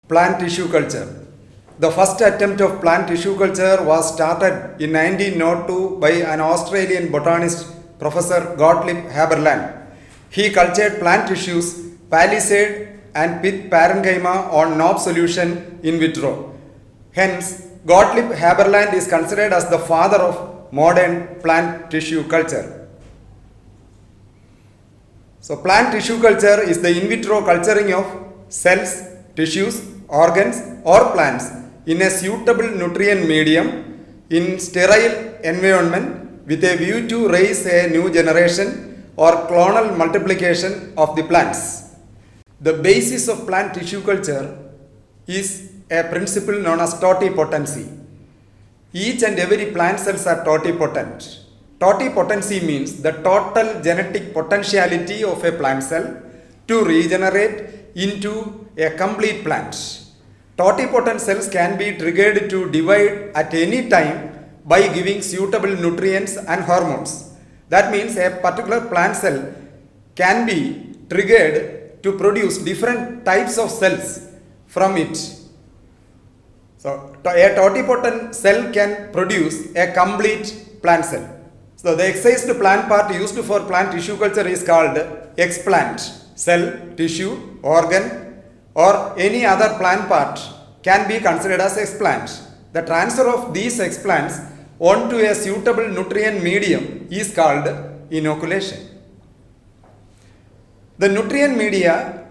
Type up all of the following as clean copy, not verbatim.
Plant tissue culture. The first attempt of plant tissue culture was started in 1902 by an Australian botanist, Professor Gottlieb Haberland. He cultured plant tissues, palisade and pith parenchyma on knob solution in vitro. Hence, Gottlieb Haberland is considered as the father of modern plant tissue culture. So, plant tissue culture is the in vitro culturing of cells, tissues, organs or plants in a suitable nutrient medium in sterile environment with a view to raise a new generation or clonal multiplication of the plants. The basis of plant tissue culture is a principle known as totipotency. Each and every plant cells are totipotent. Totipotency means the total genetic potentiality of a plant cell to regenerate into a complete plant. Totipotent cells can be triggered to divide at any time by giving suitable nutrients and hormones. That means a particular plant cell can be triggered to produce different types of cells from it. So, a totipotent cell can produce a complete plant cell. So, the excised plant part used for plant tissue culture is called explant. Cell, tissue, organ or any other plant part can be considered as explant. The transfer of these explants onto a suitable nutrient medium is called inoculation. The nutrient media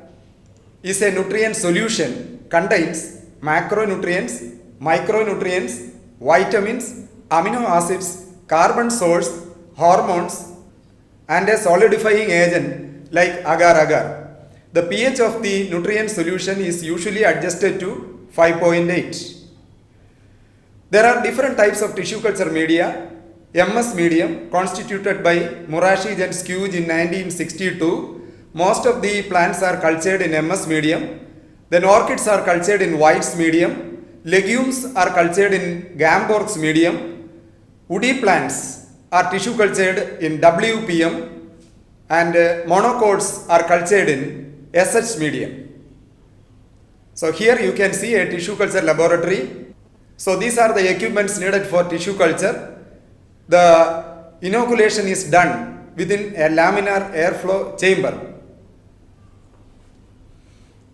is a nutrient solution, contains macronutrients, micronutrients, vitamins, amino acids, carbon source, hormones and a solidifying agent like agar-agar. The pH of the nutrient solution is usually adjusted to 5.8. There are different types of tissue culture media. MS medium constituted by Murashid and Skewge in 1962. Most of the plants are cultured in MS medium. Then orchids are cultured in White's medium. Legumes are cultured in Gamborg's medium. Woody plants are tissue cultured in WPM. And monocots are cultured in SH medium. So here you can see a tissue culture laboratory. So these are the equipments needed for tissue culture. The inoculation is done within a laminar airflow chamber.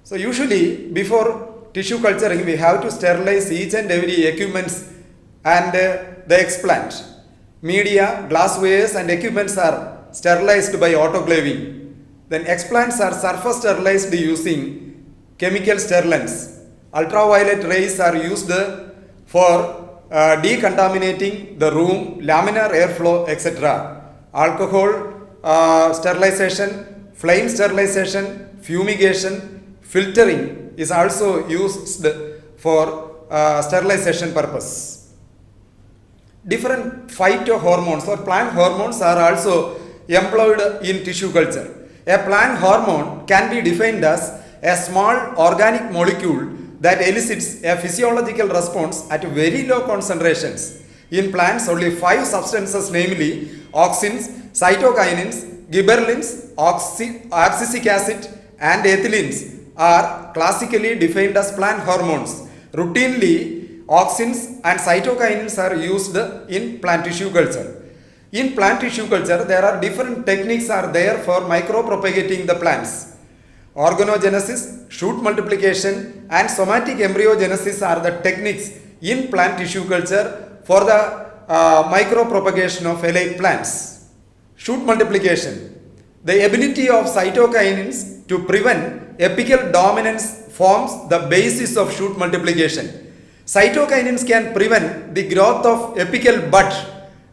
So usually before tissue culturing we have to sterilize each and every equipments and the explant. Media, glasswares and equipments are sterilized by autoclaving. Then explants are surface sterilized using chemical sterilants. Ultraviolet rays are used for decontaminating the room, laminar airflow, etc. Alcohol sterilization, flame sterilization, fumigation, filtering is also used for sterilization purpose. Different phytohormones or plant hormones are also employed in tissue culture. A plant hormone can be defined as a small organic molecule that elicits a physiological response at very low concentrations. In plants, only 5 substances, namely auxins, cytokinins, gibberellins, abscisic acid and ethylene are classically defined as plant hormones. Routinely, auxins and cytokinins are used in plant tissue culture. In plant tissue culture, there are different techniques are there for micropropagating the plants. Organogenesis, shoot multiplication and somatic embryogenesis are the techniques in plant tissue culture for the micropropagation of allied plants. Shoot multiplication. The ability of cytokinins to prevent apical dominance forms the basis of shoot multiplication. Cytokinins can prevent the growth of apical bud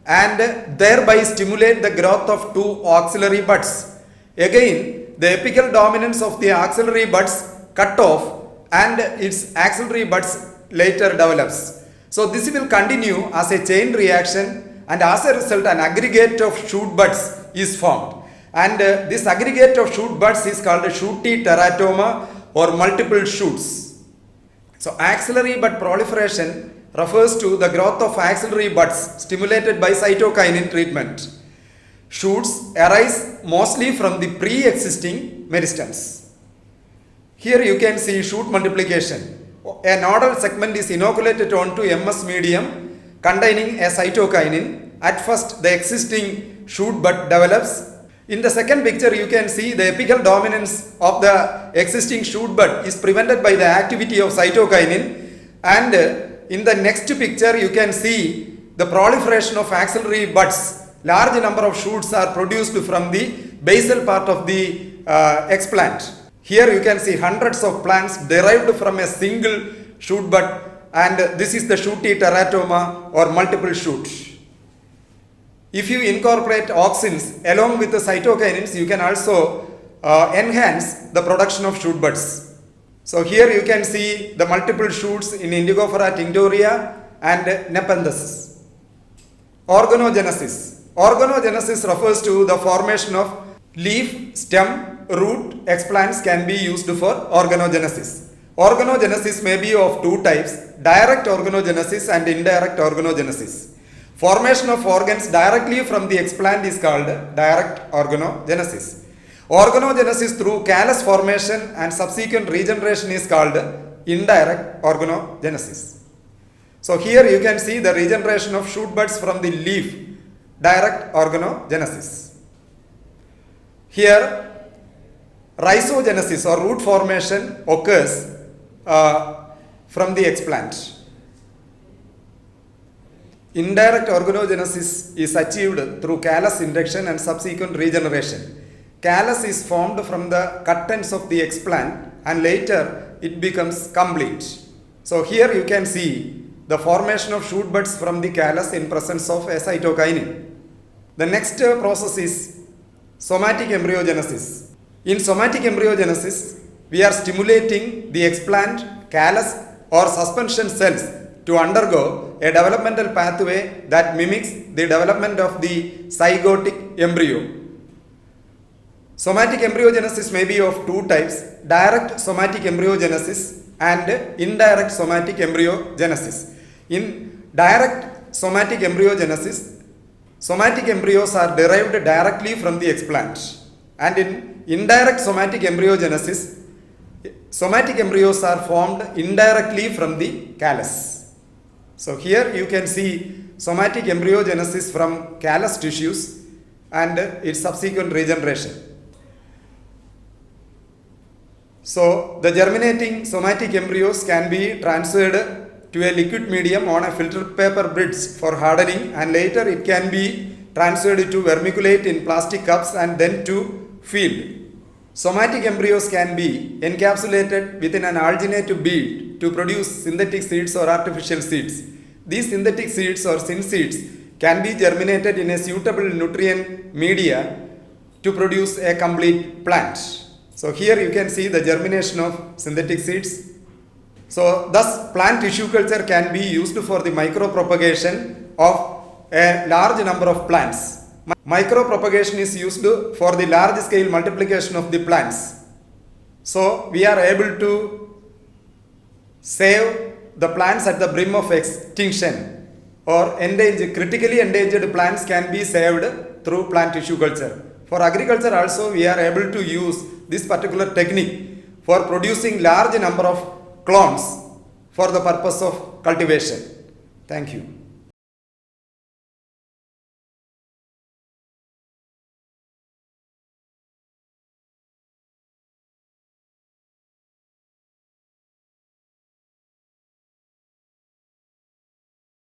and thereby stimulate the growth of 2 auxiliary buds. Again, the apical dominance of the auxiliary buds cut off and its axillary buds later develops. So this will continue as a chain reaction and as a result an aggregate of shoot buds is formed. And this aggregate of shoot buds is called shooty teratoma or multiple shoots. So axillary bud proliferation refers to the growth of axillary buds stimulated by cytokinin treatment. Shoots arise mostly from the pre-existing meristems. Here you can see shoot multiplication. A nodal segment is inoculated onto MS medium containing a cytokinin. At first, the existing shoot bud develops. In the second picture, you can see the apical dominance of the existing shoot bud is prevented by the activity of cytokinin. And in the next picture, you can see the proliferation of axillary buds. Large number of shoots are produced from the basal part of the explant. Here you can see hundreds of plants derived from a single shoot bud, and this is the shooty teratoma or multiple shoots. If you incorporate auxins along with the cytokinins, you can also enhance the production of shoot buds. So here you can see the multiple shoots in Indigofera tinctoria and Nepenthes. Organogenesis. Organogenesis refers to the formation of leaf, stem, root explants can be used for organogenesis. Organogenesis may be of two types: direct organogenesis and indirect organogenesis. Formation of organs directly from the explant is called direct organogenesis. Organogenesis through callus formation and subsequent regeneration is called indirect organogenesis. So here you can see the regeneration of shoot buds from the leaf, direct organogenesis. Here rhizogenesis or root formation occurs from the explant. Indirect organogenesis is achieved through callus induction and subsequent regeneration. Callus is formed from the cut ends of the explant and later it becomes complete. So here you can see the formation of shoot buds from the callus in presence of a cytokinin. The next process is somatic embryogenesis. In somatic embryogenesis, we are stimulating the explant, callus or suspension cells to undergo a developmental pathway that mimics the development of the zygotic embryo. Somatic embryogenesis may be of two types: direct somatic embryogenesis and indirect somatic embryogenesis. In direct somatic embryogenesis, somatic embryos are derived directly from the explant, and in indirect somatic embryogenesis, somatic embryos are formed indirectly from the callus. So here you can see somatic embryogenesis from callus tissues and its subsequent regeneration. So the germinating somatic embryos can be transferred to a liquid medium on a filter paper bridge for hardening, and later it can be transferred to vermiculate in plastic cups and then to field. Somatic embryos can be encapsulated within an alginate bead to produce synthetic seeds or artificial seeds. These synthetic seeds or synseeds can be germinated in a suitable nutrient media to produce a complete plant. So here you can see the germination of synthetic seeds. So thus plant tissue culture can be used for the micropropagation of a large number of plants. Micropropagation is used for the large scale multiplication of the plants. So we are able to save the plants at the brim of extinction, or critically endangered plants can be saved through plant tissue culture. For agriculture also, we are able to use this particular technique for producing large number of clones for the purpose of cultivation. Thank you.